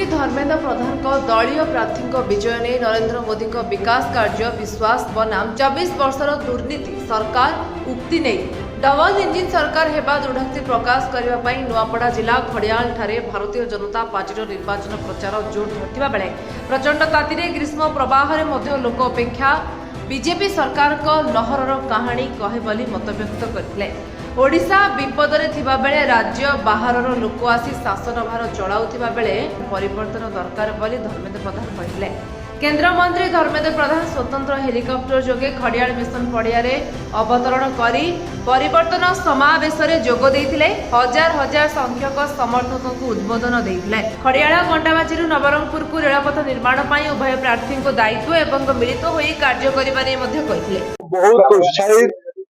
मंत्री धर्मेन्द्र प्रधान दलीय प्रार्थी विजय नहीं नरेंद्र मोदी विकास कार्य विश्वास बनाम 24 वर्षर दुर्नीति सरकार उक्ति नहीं डबल इंजिन सरकार हेबा दृढ़ोक्ति प्रकाश करने नुआपड़ा जिला खड़ियाल ठारे भारतीय जनता पार्टी निर्वाचन प्रचार जोर धरथिबा बेले प्रचंड ताती ग्रीष्म प्रवाह लोक अपेक्षा बीजेपी सरकार लहरर कहानी कहे बोली मतव्यक्त करथिले। ओडिशा विपदरे थिबा बेले राज्य बाहरर लोक आसी शासन भार चलाउथिबा बेले परिवर्तन दरकार बोली धर्मेन्द्र प्रधान कहिथिले। केंद्र मंत्री धर्मेन्द्र प्रधान स्वतंत्र हेलिकॉप्टर जोगे खड़ियाल मिशन पड़ियारे अवतरण करी परिवर्तन समावेश जोग देइथिले। हजार हजार संख्यक समर्थकों को उद्बोधन देइथिले। खड़ियाल गंडामाची नवरंगपुर को रेलपथ निर्माण पई उभय प्रार्थी को दायित्व एवं मिलित होई कार्य करिबारे मध्ये कहिथिले। बहुत उत्साहित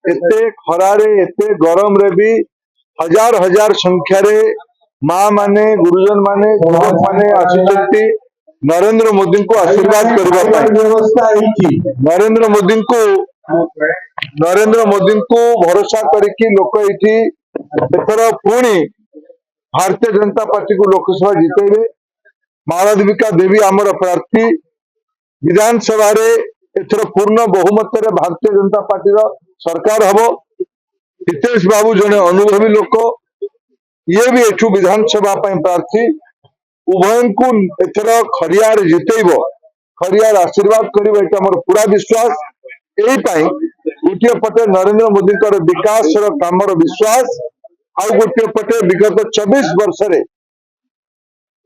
एते खरारे एते गरम रे भी हजार हजार संख्यार माँ माने गुरुजन माने युवक माने आसिचंती नरेंद्र मोदी को आशीर्वाद करबा व्यवस्था नरेंद्र मोदी को भरोसा करके लोक एठी एथर पुणी भारतीय जनता पार्टी को लोकसभा जितेबे। मालविका देवी आमर प्रार्थी विधानसभा रे एथर पूर्ण बहुमत रे भारतीय जनता पार्टी सरकार हम। हितेश बाबू जने अनुभवी लोक ये भी एठू विधानसभा प्रार्थी उभय को एथर खरियार जितेब खरियार आशीर्वाद कर पूरा विश्वास। यही गोटे पटे नरेंद्र मोदी विकास काम विश्वास आउ गोटे पटे विगत 24 वर्ष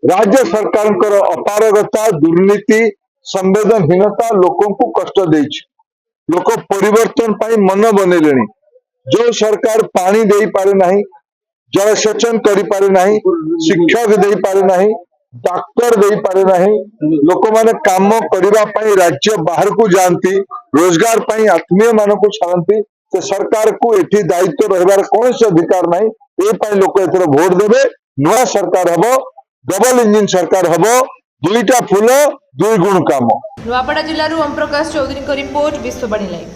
राज्य सरकार अपारगता दुर्नीति संवेदनहीनता लोकों को कष्ट देछि। लोक परिवर्तन पाई मन बनैले। जो सरकार पानी दे पारे नहीं, जलसेचन करि पारे नहीं, शिक्षक दे पारे नहीं, डाक्टर दे पारे नहीं, लोक माने काम करिबा पई राज्य बाहर को जानती रोजगार पई आत्मीय मान को छाड़ती से सरकार को एठी दायित्व रहबार कौन से अधिकार नहीं। ए पई लोक एथर वोट देबे। नवा सरकार हबो, डबल इंजिन सरकार हबो, दुईटा फूल दुई गुण काम। नुआपड़ा जिल्लारू ओम प्रकाश चौधरी को रिपोर्ट विश्ववाणी लाइव।